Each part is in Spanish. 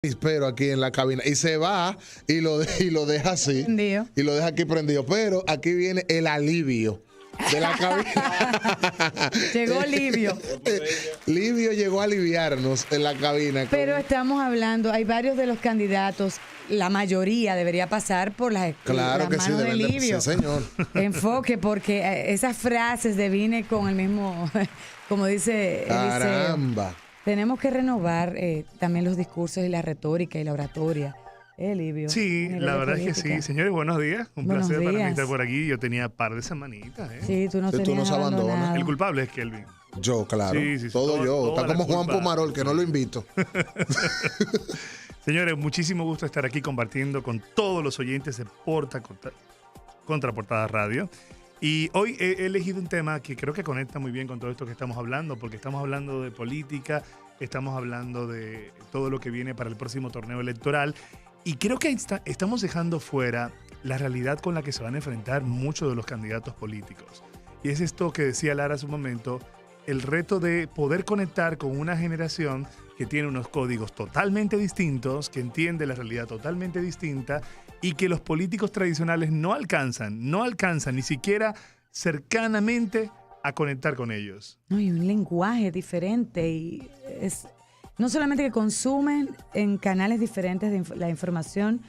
Pero aquí en la cabina y se va y lo deja así Prendido. y lo deja aquí prendido, pero aquí viene el alivio de la cabina. Llegó Livio. Livio llegó a aliviarnos en la cabina. Pero estamos hablando, hay varios de los candidatos, la mayoría debería pasar por las Claro que sí, manos de Livio. sí, señor. Enfoque, porque esas frases devine con el mismo, como dice Eliseo. Caramba. Tenemos que renovar también los discursos y la retórica y la oratoria. Livio. Sí, la verdad es que sí. Señores, buenos días. Un Buenos placer para mí días. estar por aquí. Yo tenía un par de semanitas. Sí, tú no Sí, tú tenías nos abandonas. abandonado. El culpable es Kelvin. Yo, claro. Sí, todo yo. toda Está la como Juan culpa. Pomarol, que no lo invito. Señores, muchísimo gusto estar aquí compartiendo con todos los oyentes de Contraportada Radio. Y hoy he elegido un tema que creo que conecta muy bien con todo esto que estamos hablando, porque estamos hablando de política, estamos hablando de todo lo que viene para el próximo torneo electoral. Y creo que estamos dejando fuera la realidad con la que se van a enfrentar muchos de los candidatos políticos. Y es esto que decía Lara hace un momento, el reto de poder conectar con una generación que tiene unos códigos totalmente distintos, que entiende la realidad totalmente distinta y que los políticos tradicionales no alcanzan ni siquiera cercanamente a conectar con ellos. No, y un lenguaje diferente y es no solamente que consumen en canales diferentes de la información,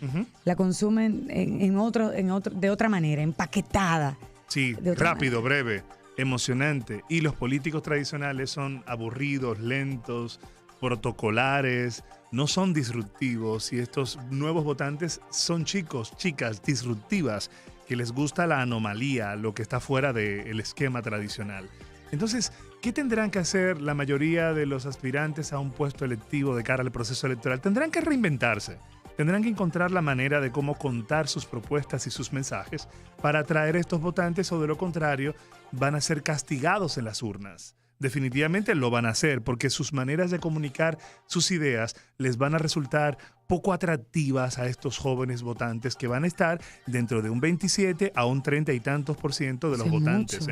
la consumen de otra manera, empaquetada. Sí, De otra rápido, breve, emocionante. Y los políticos tradicionales son aburridos, lentos, protocolares, no son disruptivos. Y estos nuevos votantes son chicos, chicas disruptivas, que les gusta la anomalía, lo que está fuera del esquema tradicional. Entonces, ¿qué tendrán que hacer la mayoría de los aspirantes a un puesto electivo de cara al proceso electoral? Tendrán que reinventarse. Tendrán que encontrar la manera de cómo contar sus propuestas y sus mensajes para atraer a estos votantes, o de lo contrario, van a ser castigados en las urnas. Definitivamente lo van a hacer porque sus maneras de comunicar sus ideas les van a resultar poco atractivas a estos jóvenes votantes que van a estar dentro de un 27 a un 30 y tantos % de los votantes.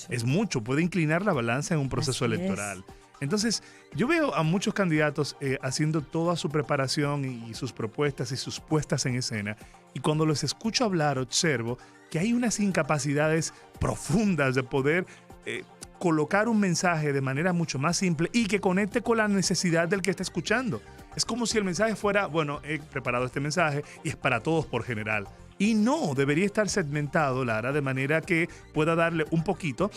Es mucho, puede inclinar la balanza en un proceso electoral. Entonces, yo veo a muchos candidatos haciendo toda su preparación y sus propuestas y sus puestas en escena, y cuando los escucho hablar, observo que hay unas incapacidades profundas de poder colocar un mensaje de manera mucho más simple y que conecte con la necesidad del que está escuchando. Es como si el mensaje fuera, bueno, he preparado este mensaje y es para todos por general. Y no, debería estar segmentado, Lara, de manera que pueda darle un poquito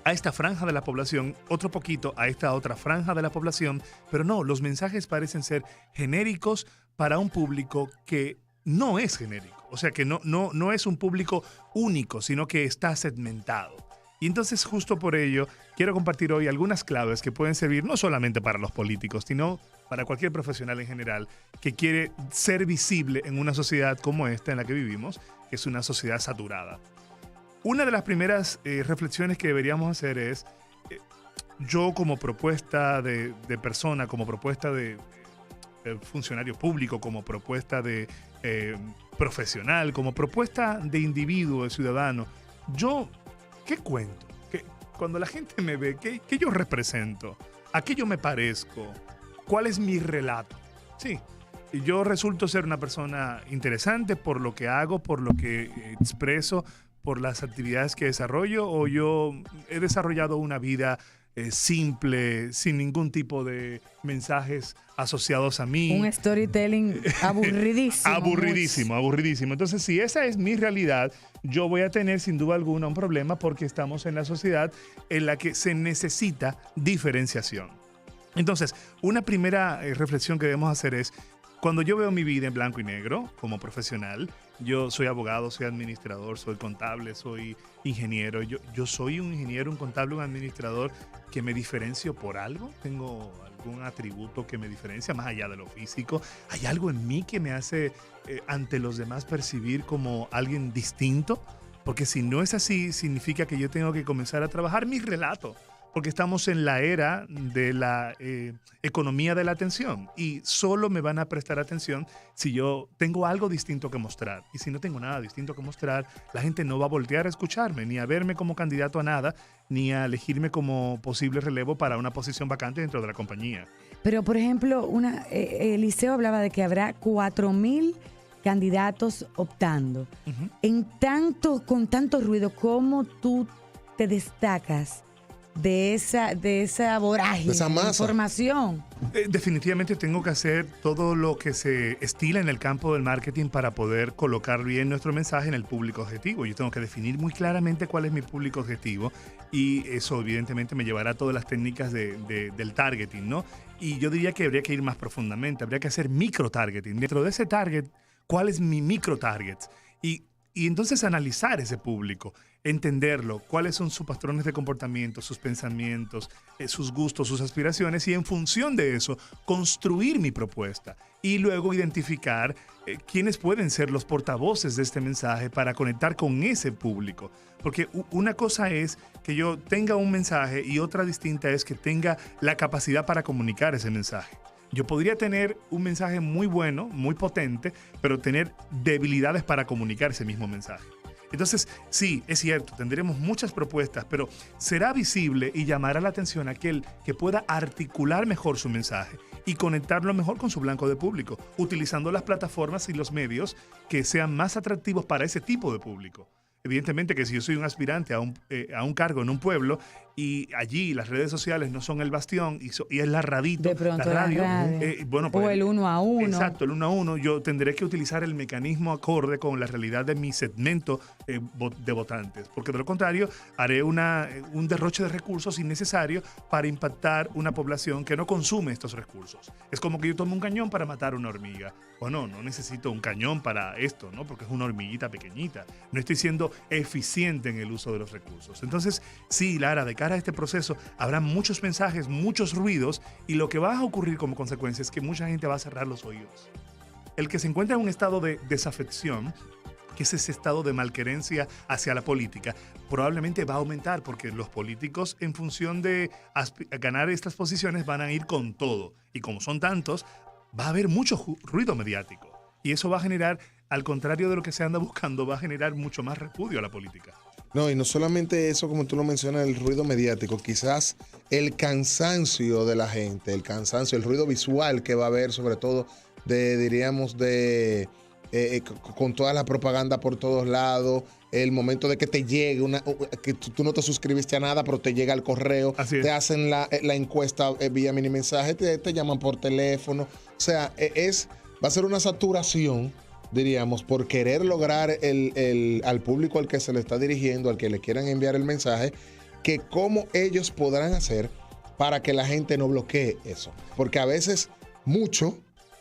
a esta franja de la población, otro poquito a esta otra franja de la población, pero no, los mensajes parecen ser genéricos para un público que no es genérico, o sea que no es un público único, sino que está segmentado. Y entonces, justo por ello, quiero compartir hoy algunas claves que pueden servir no solamente para los políticos, sino para cualquier profesional en general que quiere ser visible en una sociedad como esta en la que vivimos, que es una sociedad saturada. Una de las primeras reflexiones que deberíamos hacer es, yo como propuesta de persona, como propuesta de funcionario público, como propuesta de profesional, como propuesta de individuo, de ciudadano, yo, ¿qué cuento? Cuando la gente me ve, ¿qué yo represento? ¿A qué yo me parezco? ¿Cuál es mi relato? Sí, yo resulto ser una persona interesante por lo que hago, por lo que expreso, por las actividades que desarrollo, o yo he desarrollado una vida simple, sin ningún tipo de mensajes asociados a mí. Un storytelling aburridísimo. aburridísimo. Entonces, si esa es mi realidad, yo voy a tener sin duda alguna un problema, porque estamos en la sociedad en la que se necesita diferenciación. Entonces, una primera reflexión que debemos hacer es, cuando yo veo mi vida en blanco y negro como profesional, yo soy abogado, soy administrador, soy contable, soy ingeniero. Yo soy un ingeniero, un contable, un administrador que me diferencio por algo. Tengo algún atributo que me diferencia más allá de lo físico. Hay algo en mí que me hace ante los demás percibir como alguien distinto. Porque si no es así, significa que yo tengo que comenzar a trabajar mi relato. Porque estamos en la era de la economía de la atención, y solo me van a prestar atención si yo tengo algo distinto que mostrar. Y si no tengo nada distinto que mostrar, la gente no va a voltear a escucharme, ni a verme como candidato a nada, ni a elegirme como posible relevo para una posición vacante dentro de la compañía. Pero, por ejemplo, Eliseo hablaba de que habrá 4.000 candidatos optando. Con tanto ruido, ¿cómo tú te destacas de esa vorágine, de esa masa, de información? Definitivamente tengo que hacer todo lo que se estila en el campo del marketing para poder colocar bien nuestro mensaje en el público objetivo. Yo tengo que definir muy claramente cuál es mi público objetivo y eso evidentemente me llevará a todas las técnicas del targeting, ¿no? Y yo diría que habría que ir más profundamente, habría que hacer micro-targeting. Dentro de ese target, ¿cuál es mi micro-target? Y entonces analizar ese público, entenderlo, cuáles son sus patrones de comportamiento, sus pensamientos, sus gustos, sus aspiraciones, y en función de eso construir mi propuesta y luego identificar quiénes pueden ser los portavoces de este mensaje para conectar con ese público. Porque una cosa es que yo tenga un mensaje y otra distinta es que tenga la capacidad para comunicar ese mensaje. Yo podría tener un mensaje muy bueno, muy potente, pero tener debilidades para comunicar ese mismo mensaje. Entonces, sí, es cierto, tendremos muchas propuestas, pero será visible y llamará la atención a aquel que pueda articular mejor su mensaje y conectarlo mejor con su blanco de público, utilizando las plataformas y los medios que sean más atractivos para ese tipo de público. Evidentemente que si yo soy un aspirante a un cargo en un pueblo y allí las redes sociales no son el bastión y es la radito, de pronto la radio, bueno, pues, o el 1 a 1. Exacto, el 1 a 1. Yo tendré que utilizar el mecanismo acorde con la realidad de mi segmento de votantes, porque de lo contrario haré un derroche de recursos innecesario para impactar una población que no consume estos recursos. Es como que yo tomo un cañón para matar una hormiga. Bueno, no necesito un cañón para esto, ¿no? Porque es una hormiguita pequeñita. No estoy siendo eficiente en el uso de los recursos. Entonces, sí, Lara, de cara a este proceso habrá muchos mensajes, muchos ruidos, y lo que va a ocurrir como consecuencia es que mucha gente va a cerrar los oídos. El que se encuentra en un estado de desafección, que es ese estado de malquerencia hacia la política, probablemente va a aumentar porque los políticos, en función de ganar estas posiciones, van a ir con todo. Y como son tantos, va a haber mucho ruido mediático. Y eso va a generar, al contrario de lo que se anda buscando, va a generar mucho más repudio a la política. No, y no solamente eso, como tú lo mencionas, el ruido mediático, quizás el cansancio de la gente, el ruido visual que va a haber, sobre todo, con toda la propaganda por todos lados, el momento de que te llegue, que tú no te suscribiste a nada, pero te llega el correo, te hacen la encuesta vía mini mensaje, te llaman por teléfono. O sea, va a ser una saturación, diríamos, por querer lograr al público al que se le está dirigiendo, al que le quieran enviar el mensaje, que cómo ellos podrán hacer para que la gente no bloquee eso. Porque a veces mucho,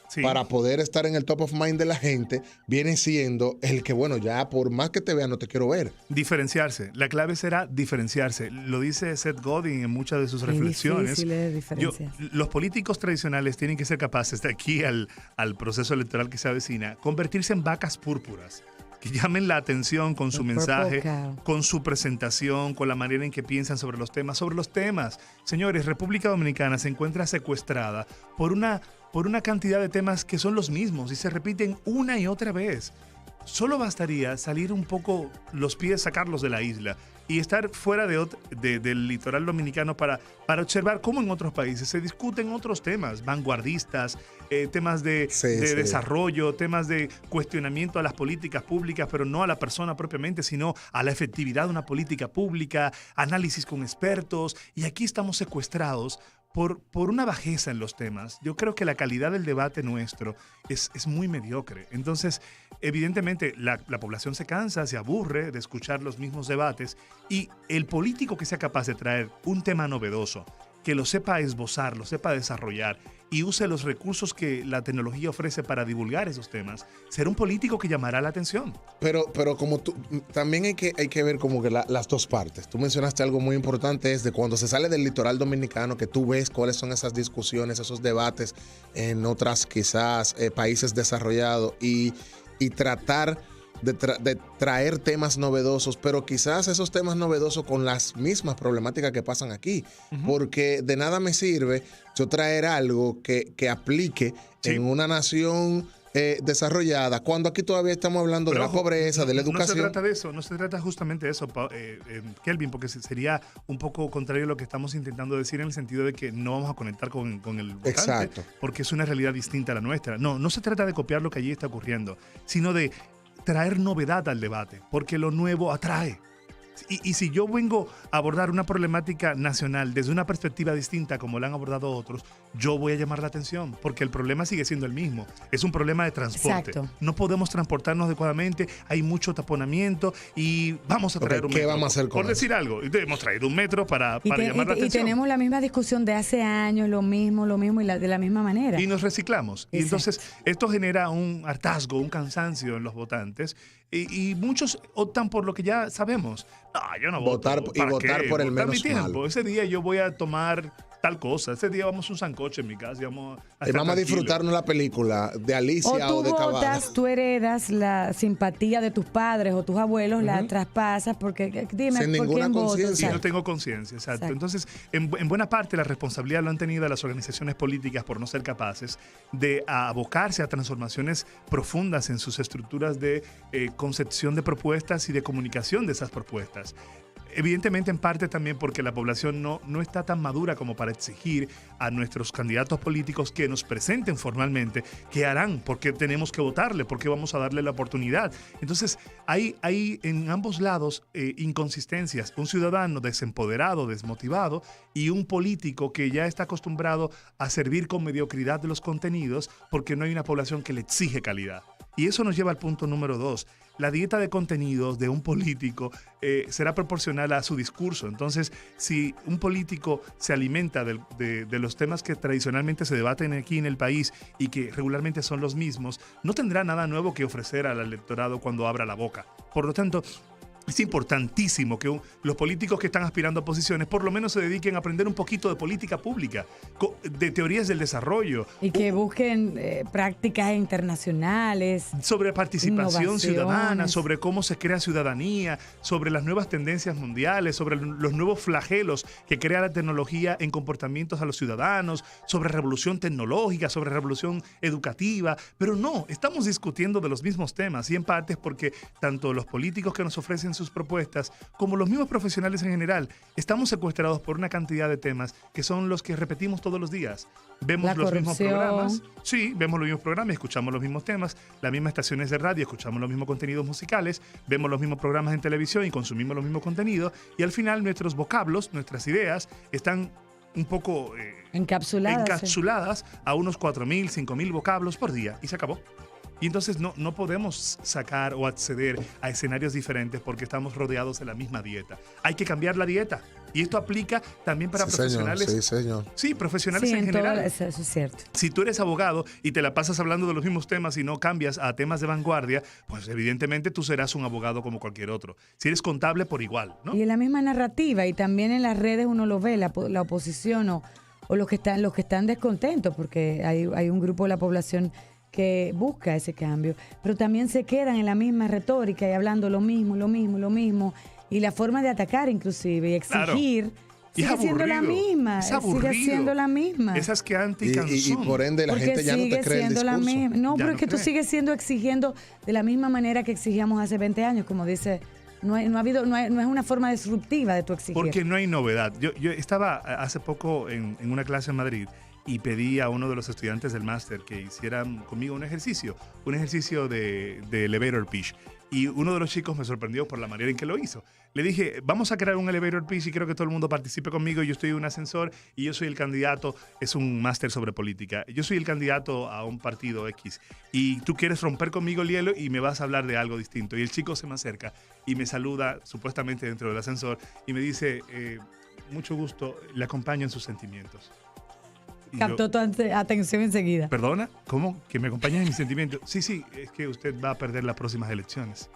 sí, para poder estar en el top of mind de la gente, viene siendo el que, bueno, ya por más que te vea, no te quiero ver. Diferenciarse. La clave será diferenciarse. Lo dice Seth Godin en muchas de sus reflexiones. Difícil es diferenciar. Los políticos tradicionales tienen que ser capaces, de aquí al proceso electoral que se avecina, convertirse en vacas púrpuras, que llamen la atención con su mensaje, con su presentación, con la manera en que piensan sobre los temas. Señores, República Dominicana se encuentra secuestrada por una cantidad de temas que son los mismos y se repiten una y otra vez. Solo bastaría salir un poco los pies, sacarlos de la isla y estar fuera del litoral dominicano para observar cómo en otros países se discuten otros temas vanguardistas, temas de desarrollo, temas de cuestionamiento a las políticas públicas, pero no a la persona propiamente, sino a la efectividad de una política pública, análisis con expertos, y aquí estamos secuestrados por una bajeza en los temas. Yo creo que la calidad del debate nuestro es muy mediocre. Entonces, evidentemente, la población se cansa, se aburre de escuchar los mismos debates, y el político que sea capaz de traer un tema novedoso, que lo sepa esbozar, lo sepa desarrollar y use los recursos que la tecnología ofrece para divulgar esos temas, será un político que llamará la atención. Pero como tú, también hay que ver como que las dos partes. Tú mencionaste algo muy importante, es de cuando se sale del litoral dominicano, que tú ves cuáles son esas discusiones, esos debates en otras quizás países desarrollados, y tratar de traer temas novedosos, pero quizás esos temas novedosos con las mismas problemáticas que pasan aquí. Porque de nada me sirve yo traer algo que aplique en una nación desarrollada, cuando aquí todavía estamos hablando de la pobreza, de la educación. No se trata de eso, no se trata justamente de eso, Kelvin, porque sería un poco contrario a lo que estamos intentando decir en el sentido de que no vamos a conectar con el votante. Exacto. Porque es una realidad distinta a la nuestra. No se trata de copiar lo que allí está ocurriendo, sino de traer novedad al debate, porque lo nuevo atrae. Y si yo vengo a abordar una problemática nacional desde una perspectiva distinta como la han abordado otros, yo voy a llamar la atención, porque el problema sigue siendo el mismo. Es un problema de transporte. Exacto. No podemos transportarnos adecuadamente, hay mucho taponamiento y vamos a traer un metro. ¿Qué vamos a hacer con Por decir algo, hemos traído un metro para llamar la atención. Y tenemos la misma discusión de hace años, lo mismo y de la misma manera. Y nos reciclamos. Exacto. Y entonces esto genera un hartazgo, un cansancio en los votantes. Y muchos optan por lo que ya sabemos. No, yo no voto. Votar por el menos malo. Ese día yo voy a tomar tal cosa. Ese día vamos a un sancoche en mi casa. Vamos a disfrutarnos la película de Alicia o de Cavada. Tú heredas la simpatía de tus padres o tus abuelos, la traspasas porque dime, sin ¿por ninguna quién conciencia. Sí, no tengo conciencia, exacto. Entonces, en buena parte la responsabilidad lo han tenido las organizaciones políticas por no ser capaces de abocarse a transformaciones profundas en sus estructuras de concepción de propuestas y de comunicación de esas propuestas. Evidentemente, en parte también porque la población no está tan madura como para exigir a nuestros candidatos políticos que nos presenten formalmente qué harán, por qué tenemos que votarle, por qué vamos a darle la oportunidad. Entonces, hay en ambos lados inconsistencias. Un ciudadano desempoderado, desmotivado, y un político que ya está acostumbrado a servir con mediocridad de los contenidos porque no hay una población que le exige calidad. Y eso nos lleva al punto número 2. La dieta de contenidos de un político será proporcional a su discurso. Entonces, si un político se alimenta de los temas que tradicionalmente se debaten aquí en el país y que regularmente son los mismos, no tendrá nada nuevo que ofrecer al electorado cuando abra la boca. Por lo tanto, es importantísimo que los políticos que están aspirando a posiciones por lo menos se dediquen a aprender un poquito de política pública, de teorías del desarrollo. Y que busquen prácticas internacionales. Sobre participación ciudadana, sobre cómo se crea ciudadanía, sobre las nuevas tendencias mundiales, sobre los nuevos flagelos que crea la tecnología en comportamientos a los ciudadanos, sobre revolución tecnológica, sobre revolución educativa. Pero no, estamos discutiendo de los mismos temas y en parte es porque tanto los políticos que nos ofrecen sus propuestas, como los mismos profesionales en general, estamos secuestrados por una cantidad de temas que son los que repetimos todos los días. Vemos los mismos programas, vemos los mismos programas, escuchamos los mismos temas, las mismas estaciones de radio, escuchamos los mismos contenidos musicales, vemos los mismos programas en televisión y consumimos los mismos contenidos, y al final nuestros vocablos, nuestras ideas, están un poco encapsuladas a unos 4.000, 5.000 vocablos por día, y se acabó. Y entonces no podemos sacar o acceder a escenarios diferentes porque estamos rodeados de la misma dieta. Hay que cambiar la dieta. Y esto aplica también para profesionales. Sí, señor. Sí, profesionales en general. Eso es cierto. Si tú eres abogado y te la pasas hablando de los mismos temas y no cambias a temas de vanguardia, pues evidentemente tú serás un abogado como cualquier otro. Si eres contable, por igual, ¿no? Y en la misma narrativa, y también en las redes uno lo ve, la oposición o los que están descontentos, porque hay un grupo de la población que busca ese cambio, pero también se quedan en la misma retórica y hablando lo mismo, y la forma de atacar inclusive y exigir sigue siendo la misma. Sigue siendo la misma. Esas que anticanzón. Y por ende la gente ya no te cree el discurso. No, pero es que tú sigues exigiendo de la misma manera que exigíamos hace 20 años, como dice. No es una forma disruptiva de tu exigir. Porque no hay novedad. Yo estaba hace poco en una clase en Madrid y pedí a uno de los estudiantes del máster que hicieran conmigo un ejercicio de elevator pitch. Y uno de los chicos me sorprendió por la manera en que lo hizo. Le dije, vamos a crear un elevator pitch y quiero que todo el mundo participe conmigo. Yo estoy en un ascensor y yo soy el candidato, es un máster sobre política. Yo soy el candidato a un partido X y tú quieres romper conmigo el hielo y me vas a hablar de algo distinto. Y el chico se me acerca y me saluda supuestamente dentro del ascensor y me dice, mucho gusto, le acompaño en sus sentimientos. Captó tu atención enseguida. ¿Perdona? ¿Cómo? ¿Que me acompañas en mis sentimientos? Sí, es que usted va a perder las próximas elecciones.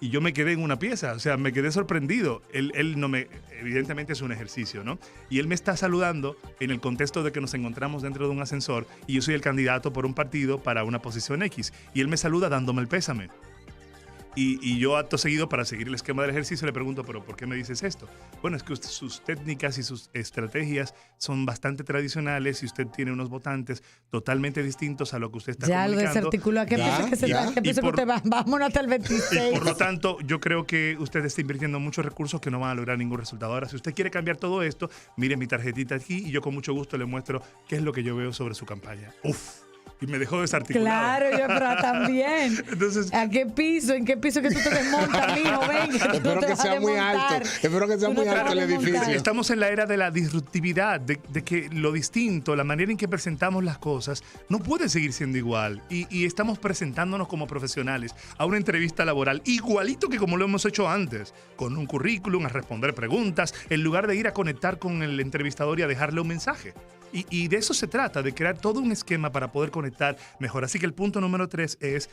Y yo me quedé en una pieza, o sea, me quedé sorprendido. Él no me... Evidentemente es un ejercicio, ¿no? Y él me está saludando en el contexto de que nos encontramos dentro de un ascensor y yo soy el candidato por un partido para una posición X. Y él me saluda dándome el pésame. Y yo acto seguido, para seguir el esquema del ejercicio, le pregunto, ¿pero por qué me dices esto? Bueno, es que sus técnicas y sus estrategias son bastante tradicionales y usted tiene unos votantes totalmente distintos a lo que usted está comunicando. Ya lo desarticuló. ¿Qué piensa que usted va? Vámonos hasta el 26. Y por lo tanto, yo creo que usted está invirtiendo muchos recursos que no van a lograr ningún resultado. Ahora, si usted quiere cambiar todo esto, mire mi tarjetita aquí y yo con mucho gusto le muestro qué es lo que yo veo sobre su campaña. ¡Uf! Y me dejó desarticulado. Claro, yo pero también. Entonces, ¿a qué piso? ¿En qué piso que tú te desmontas, mijo? Ven, espero que sea muy alto. Espero que sea muy alto el edificio. Estamos en la era de la disruptividad, de que lo distinto, la manera en que presentamos las cosas, no puede seguir siendo igual. Y estamos presentándonos como profesionales a una entrevista laboral igualito que como lo hemos hecho antes, con un currículum, a responder preguntas, en lugar de ir a conectar con el entrevistador y a dejarle un mensaje. Y de eso se trata, de crear todo un esquema para poder conectar mejor. Así que el punto número 2 es,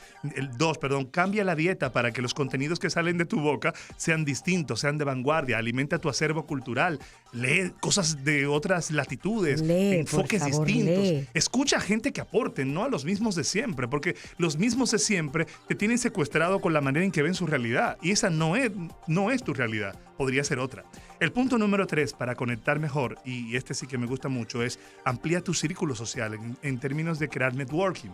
cambia la dieta para que los contenidos que salen de tu boca sean distintos, sean de vanguardia, alimenta tu acervo cultural, lee cosas de otras latitudes, enfoques distintos. Escucha a gente que aporte, no a los mismos de siempre, porque los mismos de siempre te tienen secuestrado con la manera en que ven su realidad. Y esa no es tu realidad, podría ser otra. El punto número 3 para conectar mejor, y este sí que me gusta mucho, es amplía tu círculo social en términos de crear networking.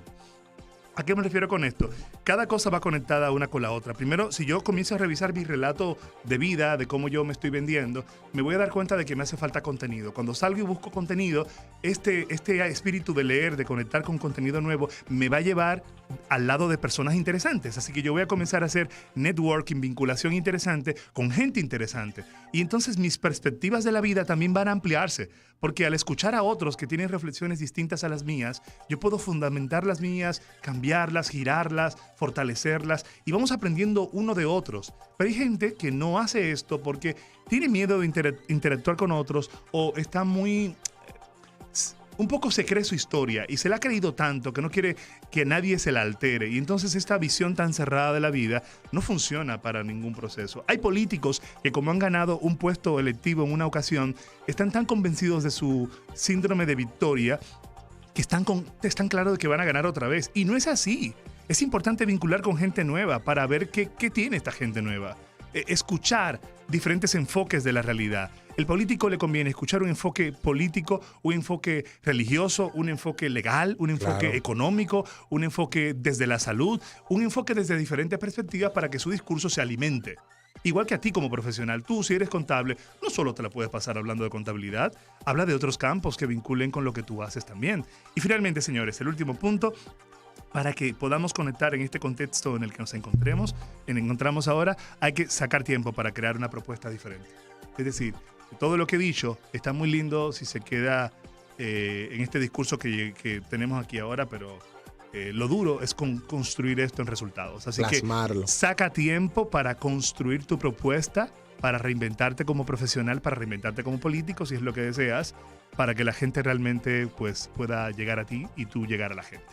¿A qué me refiero con esto? Cada cosa va conectada una con la otra. Primero, si yo comienzo a revisar mi relato de vida, de cómo yo me estoy vendiendo, me voy a dar cuenta de que me hace falta contenido. Cuando salgo y busco contenido, este espíritu de leer, de conectar con contenido nuevo, me va a llevar al lado de personas interesantes. Así que yo voy a comenzar a hacer networking, vinculación interesante con gente interesante. Y entonces mis perspectivas de la vida también van a ampliarse. Porque al escuchar a otros que tienen reflexiones distintas a las mías, yo puedo fundamentar las mías, cambiarlas, girarlas, fortalecerlas y vamos aprendiendo uno de otros. Pero hay gente que no hace esto porque tiene miedo de interactuar con otros o está un poco se cree su historia y se la ha creído tanto que no quiere que nadie se la altere. Y entonces esta visión tan cerrada de la vida no funciona para ningún proceso. Hay políticos que, como han ganado un puesto electivo en una ocasión, están tan convencidos de su síndrome de victoria que están claros de que van a ganar otra vez. Y no es así. Es importante vincular con gente nueva para ver qué tiene esta gente nueva. Escuchar diferentes enfoques de la realidad. El político le conviene escuchar un enfoque político, un enfoque religioso, un enfoque legal, un enfoque económico, un enfoque desde la salud, un enfoque desde diferentes perspectivas para que su discurso se alimente. Igual que a ti como profesional, tú si eres contable, no solo te la puedes pasar hablando de contabilidad, habla de otros campos que vinculen con lo que tú haces también. Y finalmente, señores, el último punto, para que podamos conectar en este contexto en el que nos encontramos ahora, hay que sacar tiempo para crear una propuesta diferente. Es decir, todo lo que he dicho está muy lindo si se queda en este discurso que tenemos aquí ahora, pero lo duro es construir esto en resultados. Así plasmarlo. Que saca tiempo para construir tu propuesta, para reinventarte como profesional, para reinventarte como político, si es lo que deseas, para que la gente realmente pues, pueda llegar a ti y tú llegar a la gente.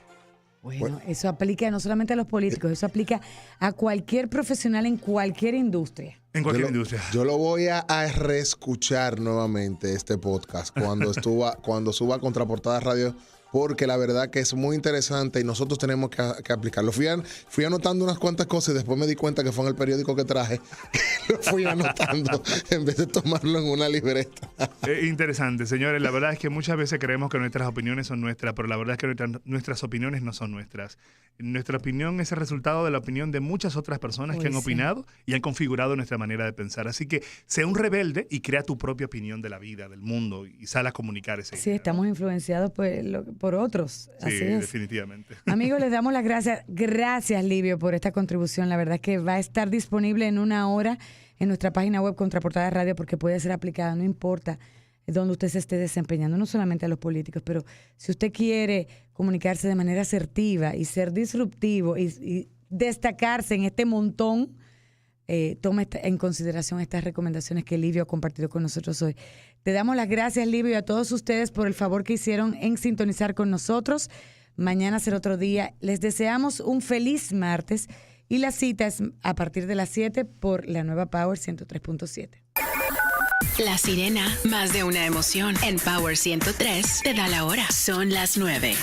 Bueno, eso aplica no solamente a los políticos, eso aplica a cualquier profesional en cualquier industria. En cualquier industria. Yo lo voy a reescuchar nuevamente este podcast cuando suba a Contraportada Radio, porque la verdad que es muy interesante y nosotros tenemos que aplicarlo. Fui anotando unas cuantas cosas y después me di cuenta que fue en el periódico que traje, que lo fui anotando en vez de tomarlo en una libreta. Es interesante, señores. La verdad es que muchas veces creemos que nuestras opiniones son nuestras, pero la verdad es que nuestras opiniones no son nuestras. Nuestra opinión es el resultado de la opinión de muchas otras personas que han opinado y han configurado nuestra manera de pensar. Así que sea un rebelde y crea tu propia opinión de la vida, del mundo y sal a comunicar ese. Sí, estamos influenciados por otros. Sí, así es. Definitivamente. Amigos, les damos las gracias. Gracias, Livio, por esta contribución. La verdad es que va a estar disponible en 1 hora en nuestra página web Contraportada Radio porque puede ser aplicada, no importa donde usted se esté desempeñando, no solamente a los políticos, pero si usted quiere comunicarse de manera asertiva y ser disruptivo y destacarse en este montón, tome en consideración estas recomendaciones que Livio ha compartido con nosotros hoy. Te damos las gracias, Livio, y a todos ustedes por el favor que hicieron en sintonizar con nosotros. Mañana será otro día. Les deseamos un feliz martes y la cita es a partir de las 7 por la nueva Power 103.7. La Sirena, más de una emoción. En Power 103 te da la hora. Son las 9.